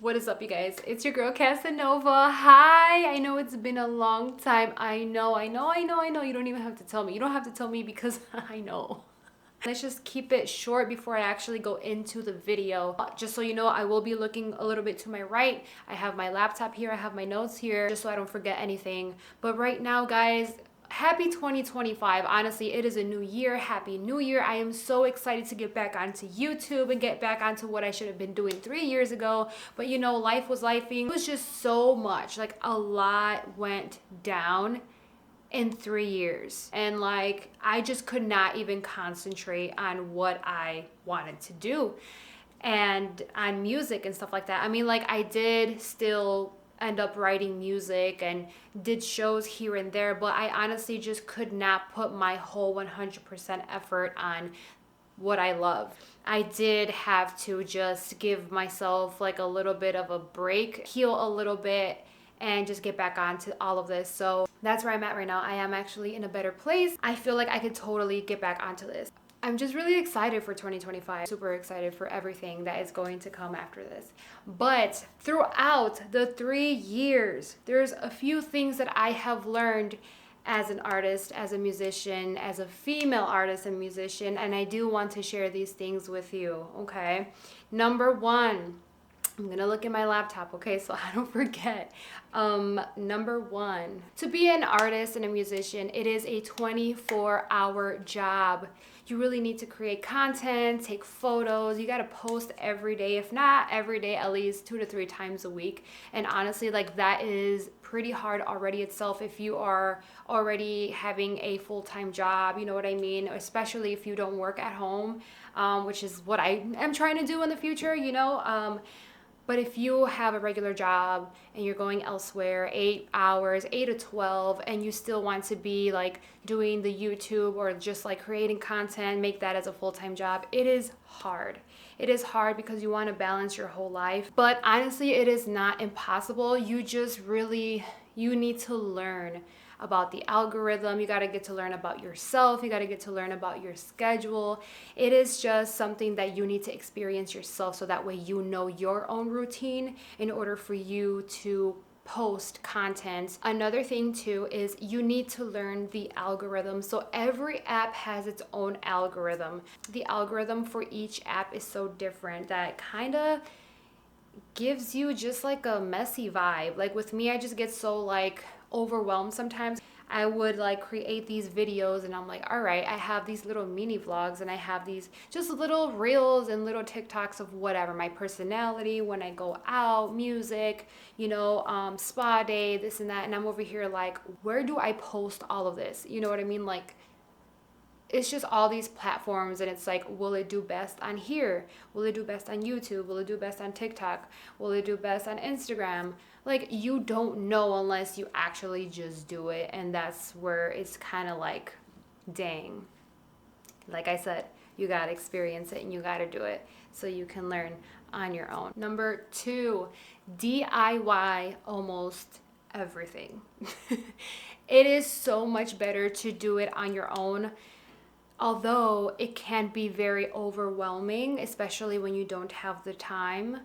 What is up, you guys? It's your girl CassInova. Hi! I know it's been a long time. I know. You don't even have to tell me. You don't have to tell me because I know. Let's just keep it short before I actually go into the video. Just so you know, I will be looking a little bit to my right. I have my laptop here. I have my notes here just so I don't forget anything. But right now, guys, happy 2025. Honestly, it is a new year. Happy New Year. I am so excited to get back onto YouTube and get back onto what I should have been doing 3 years ago. But you know, life was lifing. It was just so much. Like, a lot went down in 3 years. And like, I just could not even concentrate on what I wanted to do and on music and stuff like that. I mean, like, I did still end up writing music and did shows here and there, but I honestly just could not put my whole 100% effort on what I love. I did have to just give myself like a little bit of a break, heal a little bit, and just get back onto all of this. So that's where I'm at right now. I am actually in a better place. I feel like I could totally get back onto this. I'm just really excited for 2025. Super excited for everything that is going to come after this. But throughout the 3 years, there's a few things that I have learned as an artist, as a musician, as a female artist and musician, and I do want to share these things with you, okay? Number one, I'm gonna look at my laptop, okay, so I don't forget. Number one, to be an artist and a musician, it is a 24-hour job. You really need to create content, take photos. You gotta post every day, if not every day, at least 2 to 3 times a week. And honestly, like, that is pretty hard already itself if you are already having a full-time job, you know what I mean? Especially if you don't work at home, which is what I am trying to do in the future, you know? But if you have a regular job and you're going elsewhere, 8 hours, 8 to 12, and you still want to be like doing the YouTube or just like creating content, make that as a full-time job, it is hard. It is hard because you want to balance your whole life. But honestly, it is not impossible. You need to learn about the algorithm. You got to get to learn about yourself. You got to get to learn about your schedule. It is just something that you need to experience yourself so that way you know your own routine in order for you to post content. Another thing too is you need to learn the algorithm. So every app has its own algorithm. The algorithm for each app is so different that kind of gives you just like a messy vibe. Like with me, I just get so like overwhelmed sometimes. I would like create these videos and I'm like, all right, I have these little mini vlogs and I have these just little reels and little TikToks of whatever, my personality, when I go out, music, you know, spa day, this and that. And I'm over here like, where do I post all of this? You know what I mean? Like, it's just all these platforms and it's like, will it do best on here? Will it do best on YouTube? Will it do best on TikTok? Will it do best on Instagram? Like, you don't know unless you actually just do it. And that's where it's kind of like, dang. Like I said, you got to experience it and you got to do it so you can learn on your own. Number two, DIY almost everything. It is so much better to do it on your own. Although it can be very overwhelming, especially when you don't have the time.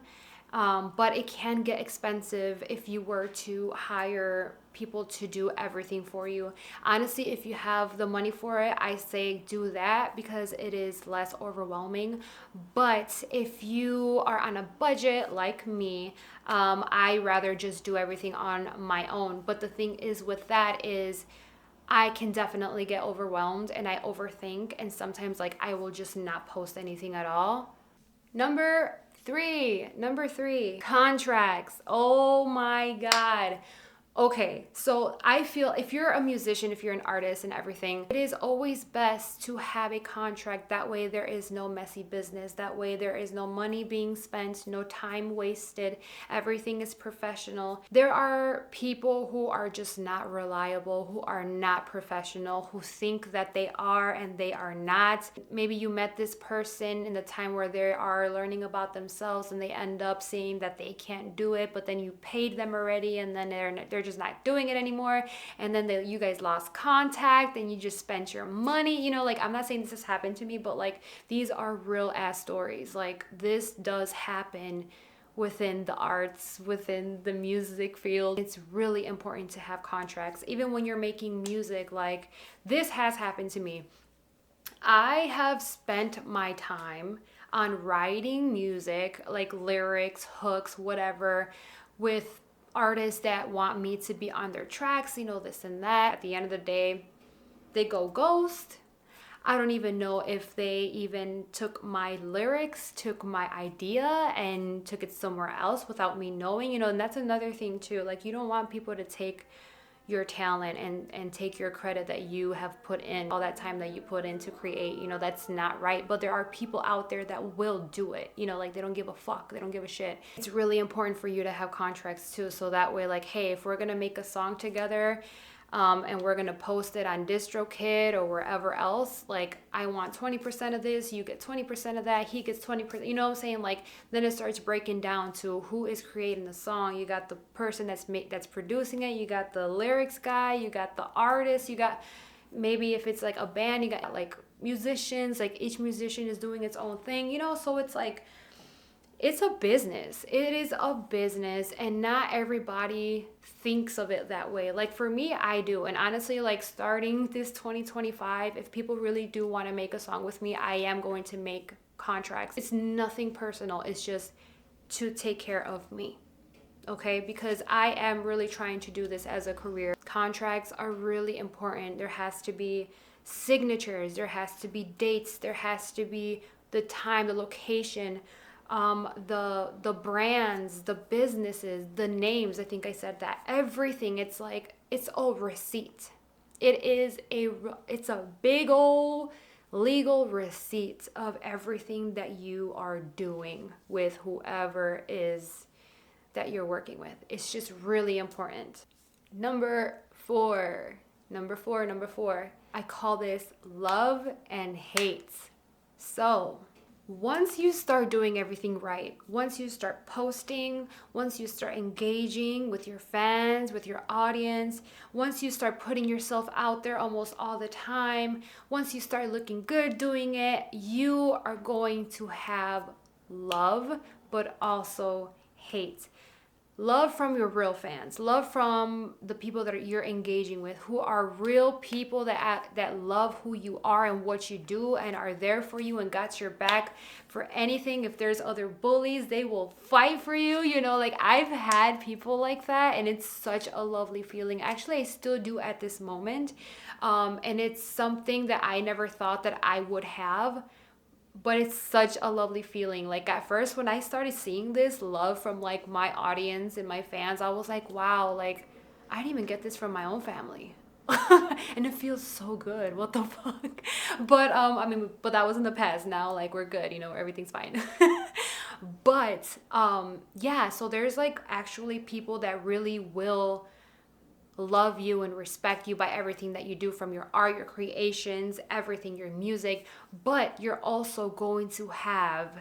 But it can get expensive if you were to hire people to do everything for you. Honestly, if you have the money for it, I say do that because it is less overwhelming. But if you are on a budget like me, I rather just do everything on my own. But the thing is with that is, I can definitely get overwhelmed and I overthink, and sometimes like I will just not post anything at all. Number three, contracts. Oh my God. Okay, so I feel if you're a musician, if you're an artist and everything, it is always best to have a contract. That way there is no messy business. That way there is no money being spent, no time wasted. Everything is professional. There are people who are just not reliable, who are not professional, who think that they are and they are not. Maybe you met this person in the time where they are learning about themselves and they end up saying that they can't do it, but then you paid them already and then they're just not doing it anymore, and then you guys lost contact and you just spent your money, you know. Like, I'm not saying this has happened to me, but like, these are real ass stories. Like, this does happen within the arts, within the music field. It's really important to have contracts. Even when you're making music, like this has happened to me. I have spent my time on writing music, like lyrics, hooks, whatever, with artists that want me to be on their tracks, you know, this and that. At the end of the day, they go ghost. I don't even know if they even took my lyrics, took my idea, and took it somewhere else without me knowing, you know. And that's another thing too. Like, you don't want people to take your talent and take your credit that you have put in, all that time that you put in to create, you know. That's not right. But there are people out there that will do it, you know, like they don't give a fuck, they don't give a shit. It's really important for you to have contracts too, so that way, like, hey, if we're gonna make a song together, and we're gonna post it on DistroKid or wherever else, like, I want 20% of this, you get 20% of that, he gets 20%, you know what I'm saying? Like, then it starts breaking down to who is creating the song. You got the person that's producing it, you got the lyrics guy, you got the artist, you got, maybe if it's like a band, you got like musicians, like each musician is doing its own thing, you know. So it's like, it's a business. It is a business, and not everybody thinks of it that way. Like, for me, I do. And honestly, like, starting this 2025, if people really do want to make a song with me, I am going to make contracts. It's nothing personal. It's just to take care of me. Okay? Because I am really trying to do this as a career. Contracts are really important. There has to be signatures. There has to be dates. There has to be the time, the location, the brands, the businesses, the names. I think I said that. Everything. It's like, it's a receipt. It's a big old legal receipt of everything that you are doing with whoever is that you're working with. It's just really important. Number four. I call this love and hate. So, once you start doing everything right, once you start posting, once you start engaging with your fans, with your audience, once you start putting yourself out there almost all the time, once you start looking good doing it, you are going to have love, but also hate. Love from your real fans, love from the people that you're engaging with, who are real people that love who you are and what you do and are there for you and got your back for anything. If there's other bullies, they will fight for you. You know, like, I've had people like that, and it's such a lovely feeling. Actually, I still do at this moment, and it's something that I never thought that I would have. But it's such a lovely feeling. Like, at first, when I started seeing this love from, like, my audience and my fans, I was like, wow, like, I didn't even get this from my own family. And it feels so good. What the fuck? But I mean, but that was in the past. Now, like, we're good, you know, everything's fine. But yeah, so there's, like, actually people that really will love you and respect you by everything that you do, from your art, your creations, everything, your music. But you're also going to have,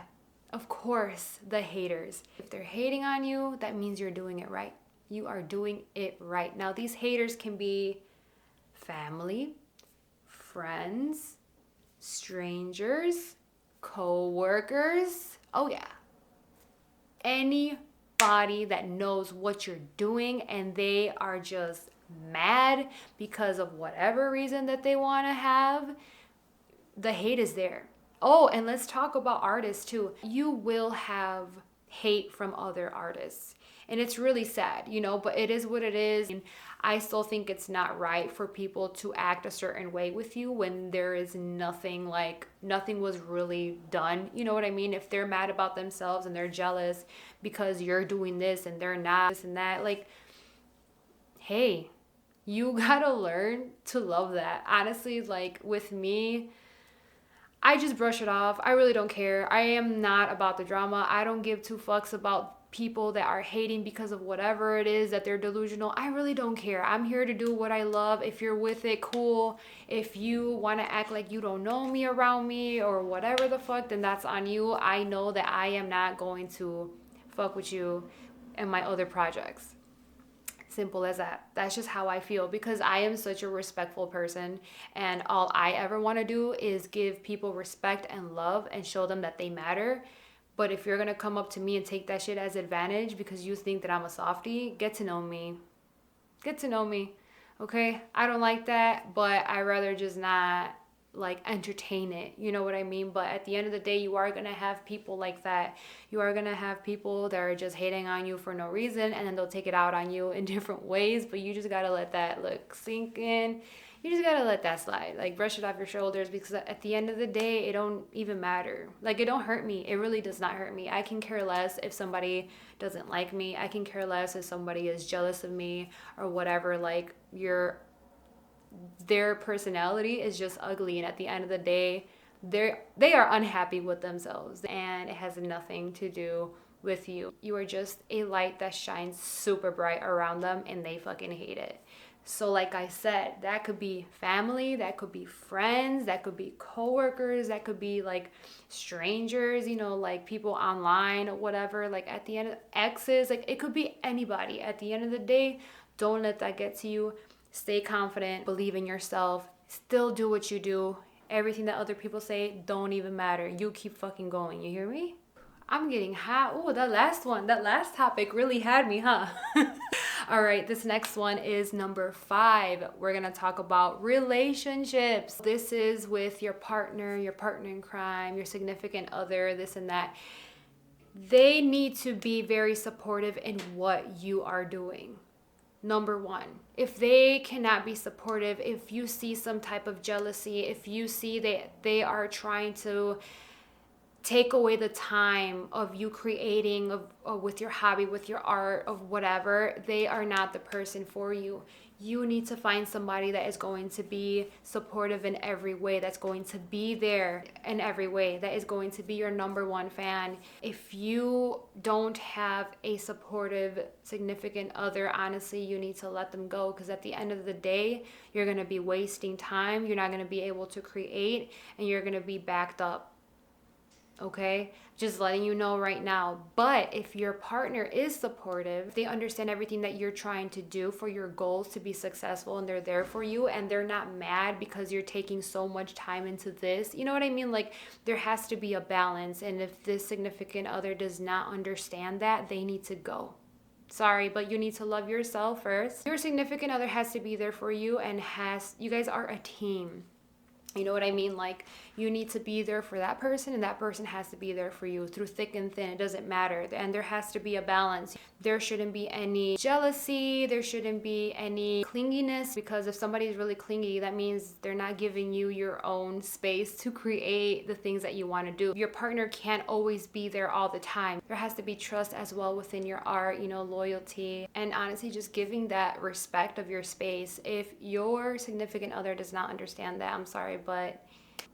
of course, the haters. If they're hating on you, that means you're doing it right. You are doing it right. Now, these haters can be family, friends, strangers, co-workers. Oh yeah. Anybody that knows what you're doing and they are just mad because of whatever reason that they want to have, the hate is there. Oh, and let's talk about artists too. You will have hate from other artists, and it's really sad, you know, but it is what it is. And I still think it's not right for people to act a certain way with you when there is nothing, like, nothing was really done. You know what I mean? If they're mad about themselves and they're jealous because you're doing this and they're not, this and that, like, hey, you gotta learn to love that. Honestly, like, with me, I just brush it off. I really don't care. I am not about the drama. I don't give two fucks about people that are hating because of whatever it is that they're delusional. I really don't care. I'm here to do what I love. If you're with it, cool. If you want to act like you don't know me around me or whatever the fuck, then that's on you. I know that I am not going to fuck with you and my other projects. Simple as that. That's just how I feel, because I am such a respectful person, and all I ever want to do is give people respect and love and show them that they matter. But if you're gonna come up to me and take that shit as advantage because you think that I'm a softie, get to know me. Get to know me. Okay? I don't like that, but I rather just not like entertain it. You know what I mean? But at the end of the day, you are gonna have people like that. You are gonna have people that are just hating on you for no reason, and then they'll take it out on you in different ways. But you just gotta let that look sink in. You just gotta let that slide. Like, brush it off your shoulders, because at the end of the day, it don't even matter. Like, it don't hurt me. It really does not hurt me. I can care less if somebody doesn't like me. I can care less if somebody is jealous of me or whatever. Like, their personality is just ugly, and at the end of the day, they are unhappy with themselves, and it has nothing to do with you. You are just a light that shines super bright around them, and they fucking hate it. So like I said, that could be family, that could be friends, that could be coworkers, that could be like strangers, you know, like people online or whatever. Like, at the end of exes, like, it could be anybody. At the end of the day, don't let that get to you. Stay confident, believe in yourself, still do what you do. Everything that other people say don't even matter. You keep fucking going. You hear me? I'm getting hot. Oh, that last topic really had me, huh? All right, this next one is number 5. We're gonna talk about relationships. This is with your partner in crime, your significant other, this and that. They need to be very supportive in what you are doing. Number 1, if they cannot be supportive, if you see some type of jealousy, if you see that they are trying to take away the time of you creating with your hobby, with your art, of whatever, they are not the person for you. You need to find somebody that is going to be supportive in every way, that's going to be there in every way, that is going to be your number 1 fan. If you don't have a supportive significant other, honestly, you need to let them go, because at the end of the day, you're going to be wasting time. You're not going to be able to create, and you're going to be backed up. Okay, just letting you know right now. But if your partner is supportive, they understand everything that you're trying to do for your goals to be successful, and they're there for you, and they're not mad because you're taking so much time into this. You know what I mean? Like, there has to be a balance, and if this significant other does not understand that, they need to go. Sorry, but you need to love yourself first. Your significant other has to be there for you, and you guys are a team. You know what I mean? Like, you need to be there for that person, and that person has to be there for you through thick and thin. It doesn't matter. And there has to be a balance. There shouldn't be any jealousy. There shouldn't be any clinginess, because if somebody is really clingy, that means they're not giving you your own space to create the things that you want to do. Your partner can't always be there all the time. There has to be trust as well within your art, you know, loyalty, and honestly, just giving that respect of your space. If your significant other does not understand that, I'm sorry, but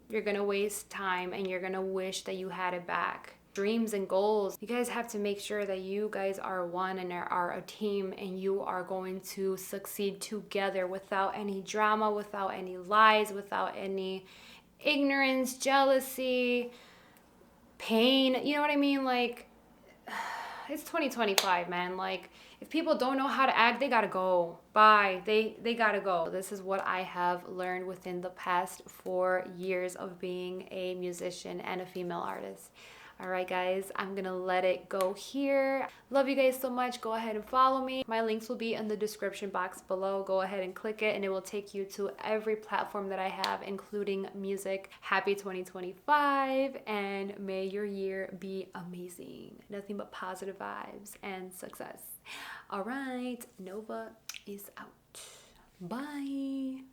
you're gonna waste time, and you're gonna wish that you had it back. Dreams and goals, you guys have to make sure that you guys are one and are a team, and you are going to succeed together without any drama, without any lies, without any ignorance, jealousy, pain. You know what I mean? Like, it's 2025, man. Like, if people don't know how to act, they gotta go. Bye. They gotta go. This is what I have learned within the past 4 years of being a musician and a female artist. All right, guys, I'm gonna let it go here. Love you guys so much. Go ahead and follow me. My links will be in the description box below. Go ahead and click it, and it will take you to every platform that I have, including music. Happy 2025, and may your year be amazing. Nothing but positive vibes and success. All right, Nova is out. Bye.